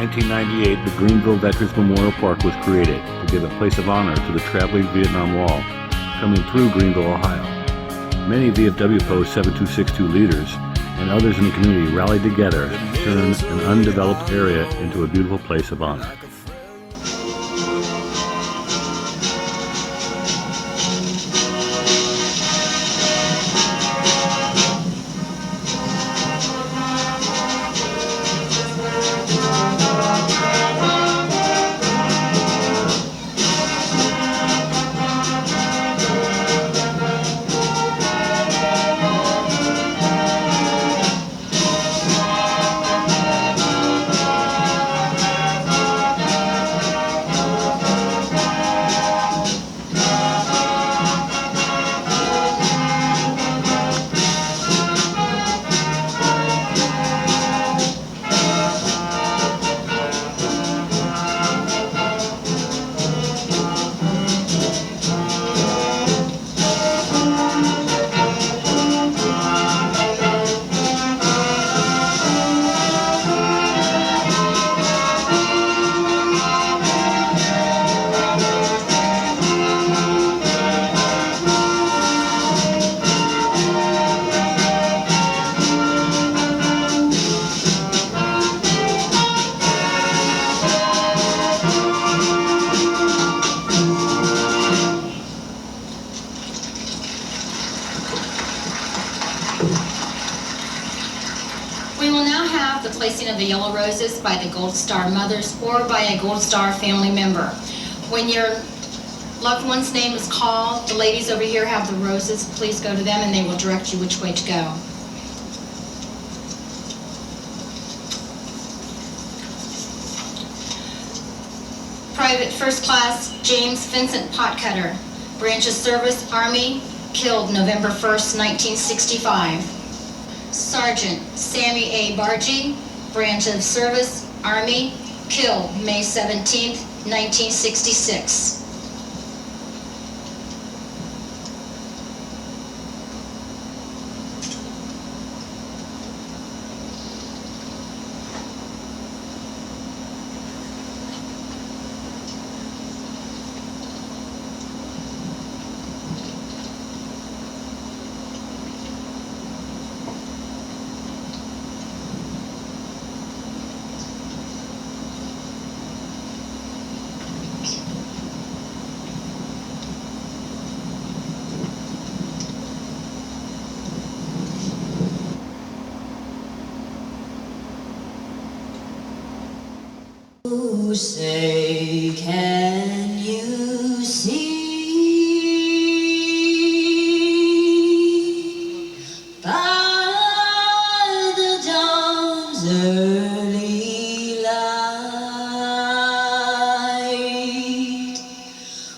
1998, the Greenville Veterans Memorial Park was created to give a place of honor to the traveling Vietnam Wall coming through Greenville, Ohio. Many VFW Post 7262 leaders and others in the community rallied together to turn an undeveloped area into a beautiful place of honor. We will now have the placing of the yellow roses by the Gold Star mothers or by a Gold Star family member. When your loved one's name is called, the ladies over here have the roses. Please go to them and they will direct you which way to go. Private First Class James Vincent Potcutter, Branch of Service, Army, killed November 1st, 1965. Sergeant Sammy A. Bargee, Branch of Service, Army, killed May 17th, 1966. Say, can you see by the dawn's early light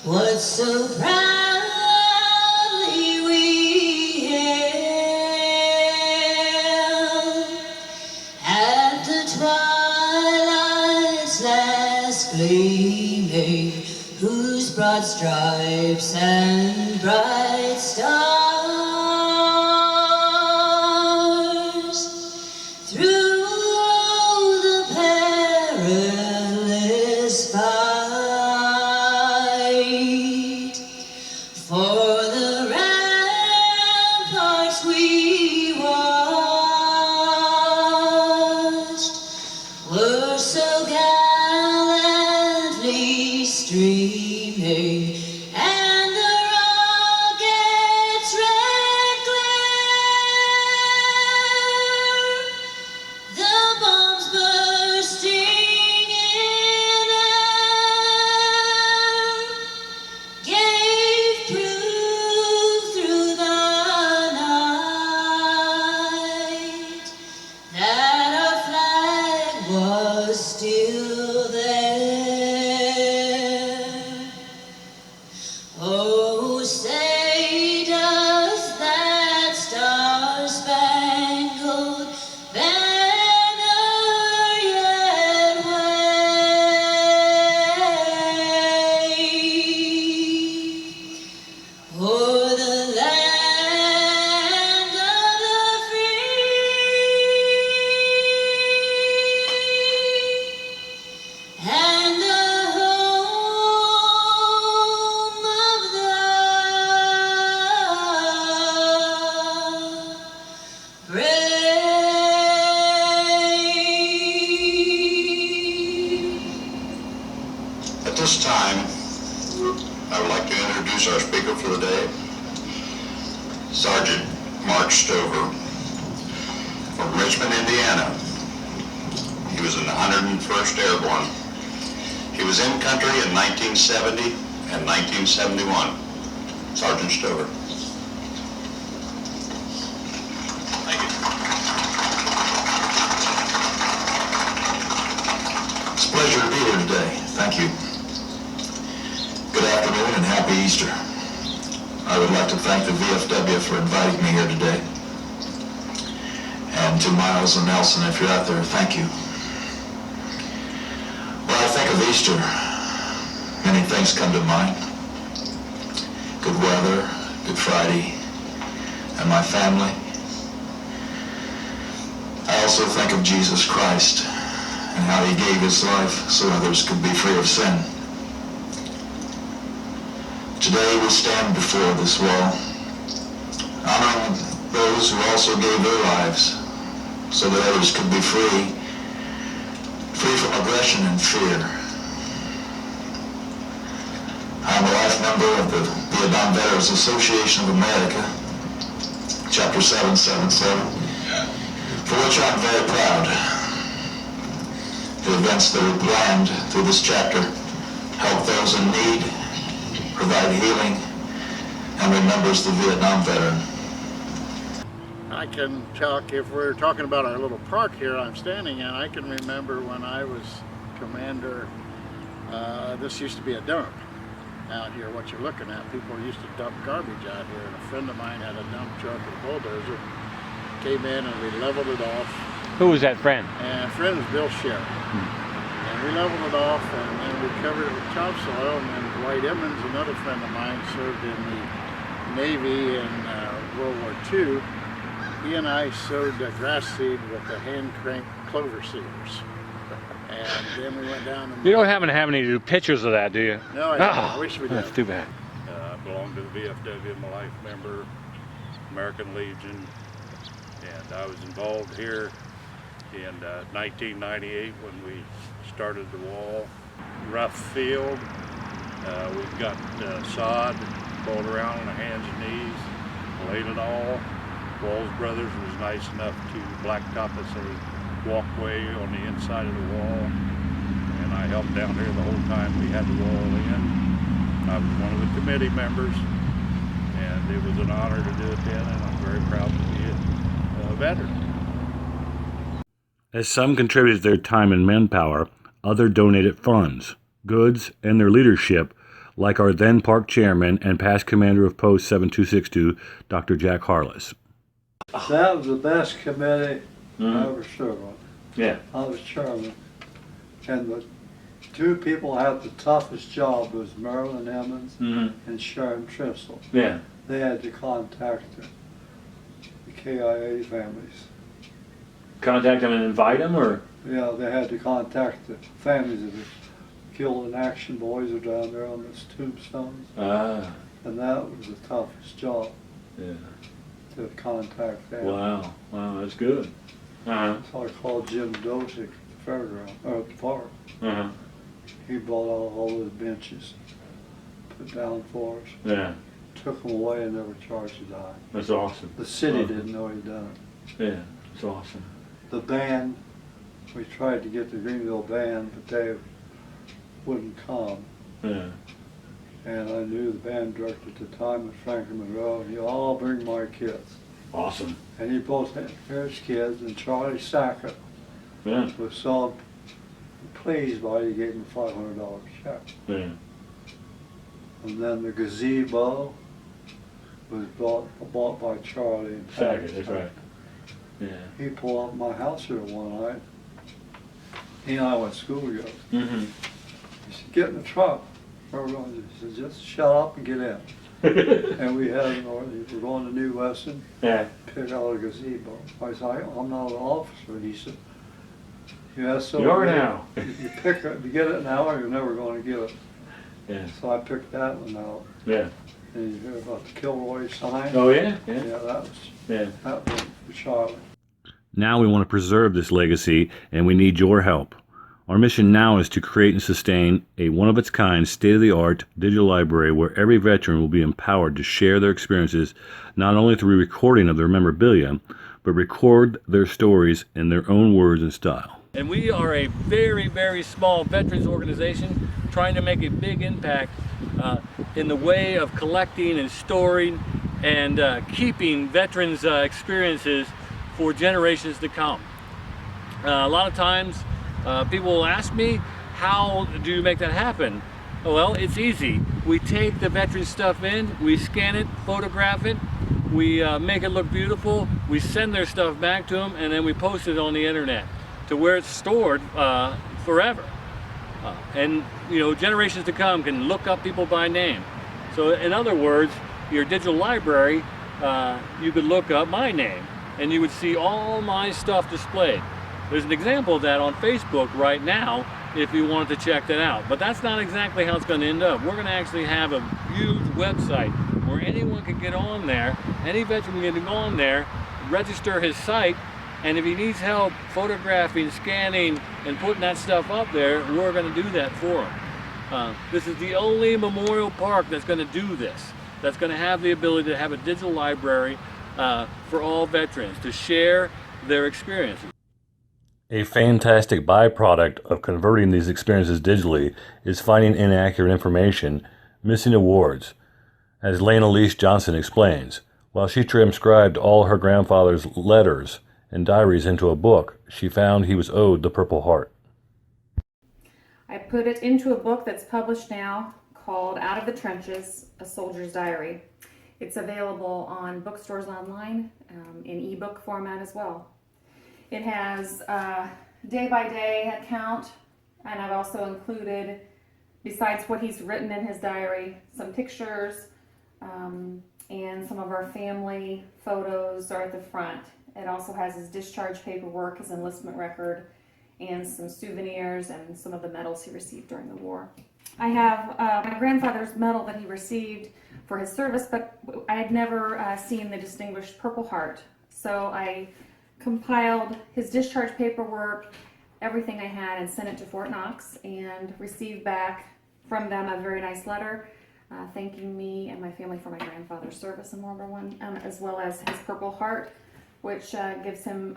what so proudly we hailed at the twilight's last gleaming, whose broad stripes and bright stars through the perilous fight for the ramparts we watched were so gallantly streaming, and the rocket for the day. Sergeant Mark Stover from Richmond, Indiana. He was in the 101st Airborne. He was in country in 1970 and 1971. Sergeant Stover. Thank you. It's a pleasure to be here today. Thank you. Good afternoon and happy Easter. I would like to thank the VFW for inviting me here today. And to Miles and Nelson, if you're out there, thank you. When I think of Easter, many things come to mind. Good weather, Good Friday, and my family. I also think of Jesus Christ and how he gave his life so others could be free of sin. Today we stand before this wall, honoring those who also gave their lives so that others could be free from aggression and fear. I'm a life member of the Vietnam Veterans Association of America, Chapter 777, for which I'm very proud. The events that are planned through this chapter help those in need, provide healing, and remembers the Vietnam veteran. I can talk, if we're talking about our little park here I'm standing in, I can remember when I was commander, this used to be a dump out here, what you're looking at. People used to dump garbage out here, and a friend of mine had a dump truck and a bulldozer, came in and we leveled it off. Who was that friend? And a friend was Bill Sherry. And we leveled it off and then we covered it with topsoil, and then Dwight Emmons, another friend of mine, served in the Navy in World War II. He and I sowed grass seed with the hand crank clover seeders. And then we went down and... You don't happen to have any pictures of that, do you? No, I don't. I wish we did. That's too bad. I belong to the VFW, I'm a life member, American Legion, and I was involved here in 1998 when we started the wall. Rough field, we've got sod pulled around on the hands and knees, laid it all. Walls Brothers was nice enough to blacktop us a walkway on the inside of the wall, and I helped down there the whole time we had the wall in. I was one of the committee members, and it was an honor to do it then, and I'm very proud to be a veteran. As some contributed their time and manpower, other donated funds, goods, and their leadership, like our then park chairman and past commander of Post 7262, Dr. Jack Harless. That was the best committee I ever served on. Yeah. I was chairman. And the two people had the toughest job was Marilyn Emmons and Sharon Tristle. Yeah. They had to contact the KIA families. Contact them and invite them, or? Yeah, they had to contact the families of the killed in action boys are down there on those tombstones. Ah. And that was the toughest job. Yeah. To contact them. Wow. Wow, that's good. Uh-huh. So I called Jim Dosick at the fairground, or at the park. Uh-huh. He bought all those benches, put down for us. Yeah. Took them away and never charged a dime. That's awesome. The city didn't know he'd done it. Yeah, that's awesome. The band, we tried to get the Greenville band, but they wouldn't come. Yeah. And I knew the band director at the time was Franklin Monroe, and he'll all bring my kids. Awesome. And he both had his kids, and Charlie Sackett Yeah. was so pleased by it, he gave him a $500 check. Yeah. And then the gazebo was bought by Charlie and Sackett, that's right. Yeah. He pulled up my house here one night. He and I went to school together. Mm-hmm. He said, "Get in the truck." He said, "Just shut up and get in." And we had, we're going to New Weston, Yeah. pick out a gazebo. I said, "I'm not an officer." And he said, "Yeah, so You are now. If you pick it, you get it now, or you're never going to get it." Yeah. So I picked that one out. Yeah. And you hear about the Kilroy sign? Oh yeah? Yeah, Yeah. that was for Charlie. Now we want to preserve this legacy, and we need your help. Our mission now is to create and sustain a one-of-its-kind, state-of-the-art digital library where every veteran will be empowered to share their experiences not only through recording of their memorabilia, but record their stories in their own words and style. And we are a very, very small veterans organization trying to make a big impact in the way of collecting and storing and keeping veterans' experiences for generations to come. A lot of times people will ask me, how do you make that happen? Well, it's easy. We take the veteran stuff in, we scan it, photograph it, we make it look beautiful, we send their stuff back to them, and then we post it on the internet to where it's stored forever. And you know, generations to come can look up people by name. So in other words, your digital library, you could look up my name and you would see all my stuff displayed. There's an example of that on Facebook right now if you wanted to check that out. But that's not exactly how it's going to end up. We're going to actually have a huge website where anyone can get on there, any veteran can get on there, register his site, and if he needs help photographing, scanning, and putting that stuff up there, we're going to do that for him. This is the only memorial park that's going to do this, that's going to have the ability to have a digital library for all veterans to share their experiences. A fantastic byproduct of converting these experiences digitally is finding inaccurate information, missing awards. As Lane Elise Johnson explains, while she transcribed all her grandfather's letters and diaries into a book, she found he was owed the Purple Heart. I put it into a book that's published now called Out of the Trenches, A Soldier's Diary. It's available on bookstores online, in ebook format as well. It has a day-by-day account, and I've also included, besides what he's written in his diary, some pictures, and some of our family photos are at the front. It also has his discharge paperwork, his enlistment record, and some souvenirs and some of the medals he received during the war. I have my grandfather's medal that he received for his service, but I had never seen the Distinguished Purple Heart. So I compiled his discharge paperwork, everything I had, and sent it to Fort Knox, and received back from them a very nice letter thanking me and my family for my grandfather's service in World War I, as well as his Purple Heart, which gives him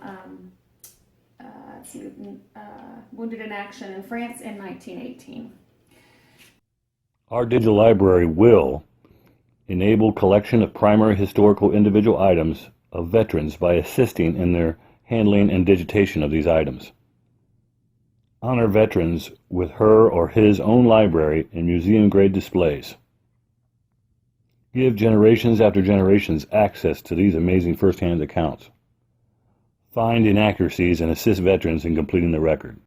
wounded in action in France in 1918. Our digital library will enable collection of primary historical individual items of veterans by assisting in their handling and digitation of these items. Honor veterans with her or his own library and museum-grade displays. Give generations after generations access to these amazing first-hand accounts. Find inaccuracies and assist veterans in completing the record.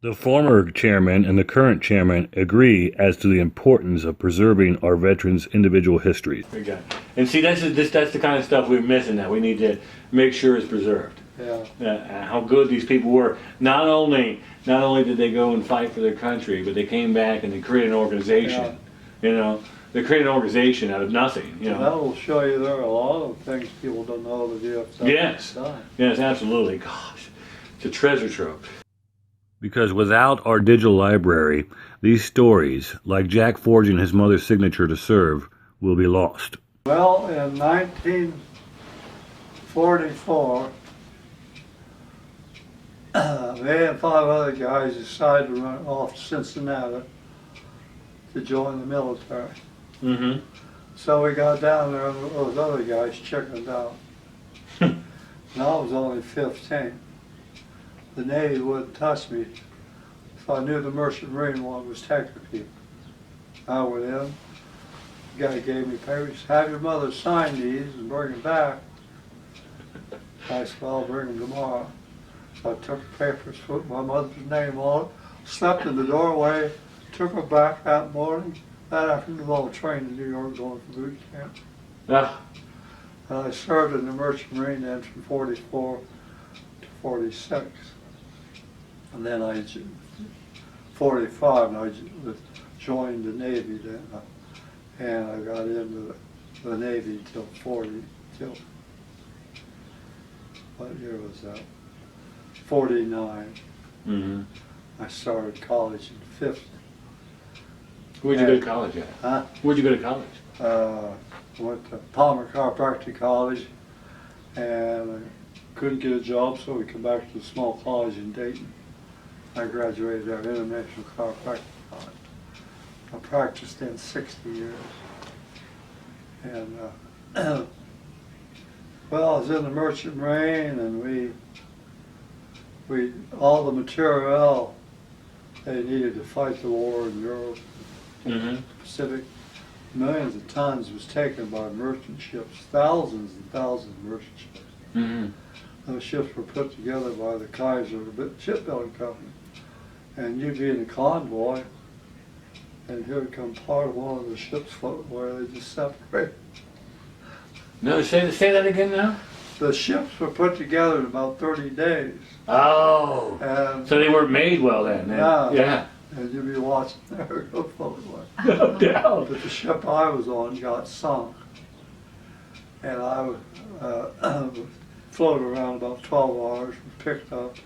The former chairman and the current chairman agree as to the importance of preserving our veterans' individual histories. And see, that's the kind of stuff we're missing that we need to make sure is preserved. Yeah. How good these people were. Not only did they go and fight for their country, but they came back and they created an organization. Yeah. You know, they created an organization out of nothing. You know, that will show you there are a lot of things people don't know the VFW has done. Yes, absolutely. Gosh, it's a treasure trove. Because without our digital library, these stories, like Jack forging his mother's signature to serve, will be lost. Well, in 1944, me and 5 other guys decided to run off to Cincinnati to join the military. Mm-hmm. So we got down there and those other guys chickened out. And I was only 15. The Navy wouldn't touch me, so I knew the Merchant Marine one was taking people. I went in, the guy gave me papers, have your mother sign these and bring them back. I said, I'll bring them tomorrow. So I took the papers, put my mother's name on it, slept in the doorway, took her back that morning. That afternoon, all trained in New York going for boot camp. Ah. And I served in the Merchant Marine then from 44 to 46. And then 45, and I joined the Navy then. And I got into the Navy till 40, what year was that? 49. Mm-hmm. I started college in 50. Where'd you go to college at? Huh? Where'd you go to college? I went to Palmer Chiropractic College, and I couldn't get a job, so we come back to the small college in Dayton. I graduated there, International Chiropractic College. I practiced in 60 years. And, well, I was in the Merchant Marine, and we all the material they needed to fight the war in Europe, Mm-hmm. Pacific, millions of tons was taken by merchant ships, thousands and thousands of merchant ships. Mm-hmm. Those ships were put together by the Kaiser shipbuilding company, and you'd be in a convoy, and here would come part of one of the ships floating where they just separate. No, say that again now. The ships were put together in about 30 days. Oh. And So they weren't made well then. Yeah. And you'd be watching there go floating away. No doubt. But the ship I was on got sunk, and I floated around about 12 hours, was picked up,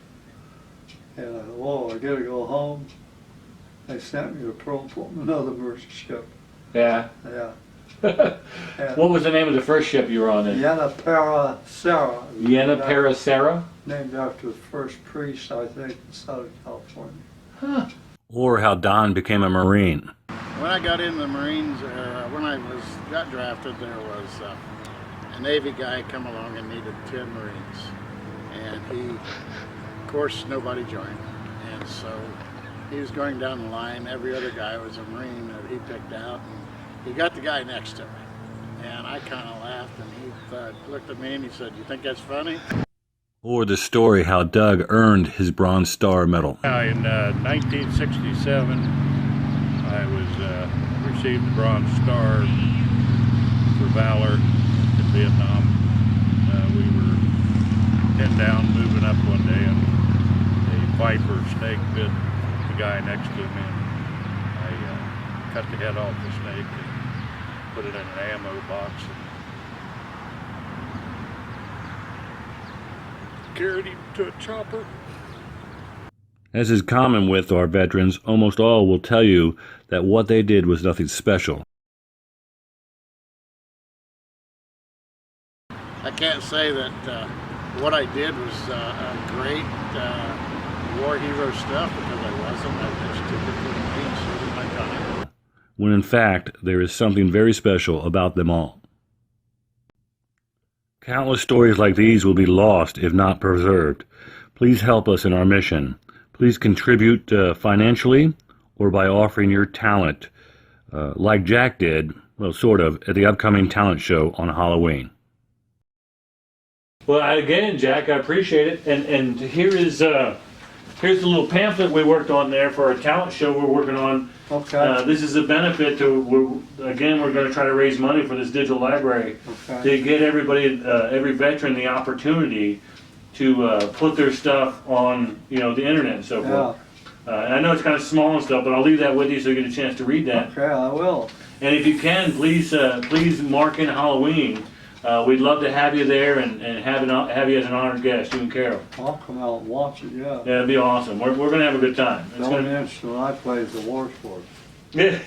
and I thought, whoa, I gotta go home. They sent me to Pearl, put in another merchant ship. Yeah. Yeah. What was the name of the first ship you were on then? Yenna-Paracera. Yenna-Paracera? Named after the first priest, I think, in Southern California. Huh. Or how Don became a Marine. When I got in the Marines, when I got drafted, there was a Navy guy come along and needed 10 Marines. And he, of course, nobody joined. And so he was going down the line. Every other guy was a Marine that he picked out. And he got the guy next to me. And I kind of laughed, and he looked at me and he said, "You think that's funny?" Or the story how Doug earned his Bronze Star medal. In 1967, I was received the Bronze Star for valor in Vietnam. We were pinned down, moving up one day, and a viper snake bit the guy next to me. And I cut the head off the snake and put it in an ammo box and carried him to a chopper. As is common with our veterans, almost all will tell you that what they did was nothing special. I can't say that what I did was great war hero stuff, because I wasn't. I just took it for the Marines serving my time. When in fact, there is something very special about them all. Countless stories like these will be lost if not preserved. Please help us in our mission. Please contribute financially or by offering your talent, like Jack did, well, sort of, at the upcoming talent show on Halloween. Well, again, Jack, I appreciate it. And here's the little pamphlet we worked on there for a talent show we're working on. Okay. This is a benefit to, we're going to try to raise money for this digital library to get everybody, every veteran the opportunity to put their stuff on, the internet and so forth. And I know it's kind of small and stuff, but I'll leave that with you so you get a chance to read that. Okay, I will. And if you can, please mark in Halloween. We'd love to have you there and have you as an honored guest, you and Carol. I'll come out and watch it, yeah. Yeah, it'd be awesome. We're going to have a good time. The only instrument I play is the war sport. Yeah.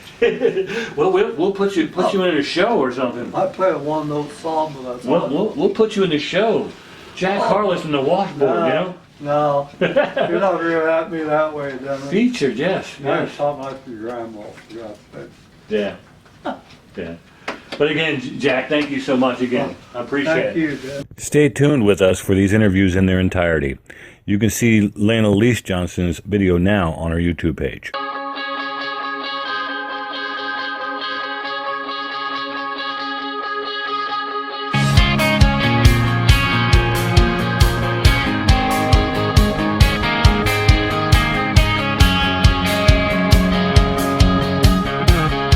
Well, we'll put you in a show or something. I play a one-note song, but that's all. We'll put you in the show. Jack Harless from the washboard, No, you're not really at me that way, Dennis. Featured, yes. I taught my grandma, for God's sake. Yeah. Yeah. But again, Jack, thank you so much again. I appreciate it. Thank you, Dan. Stay tuned with us for these interviews in their entirety. You can see Lana Lease Johnson's video now on our YouTube page.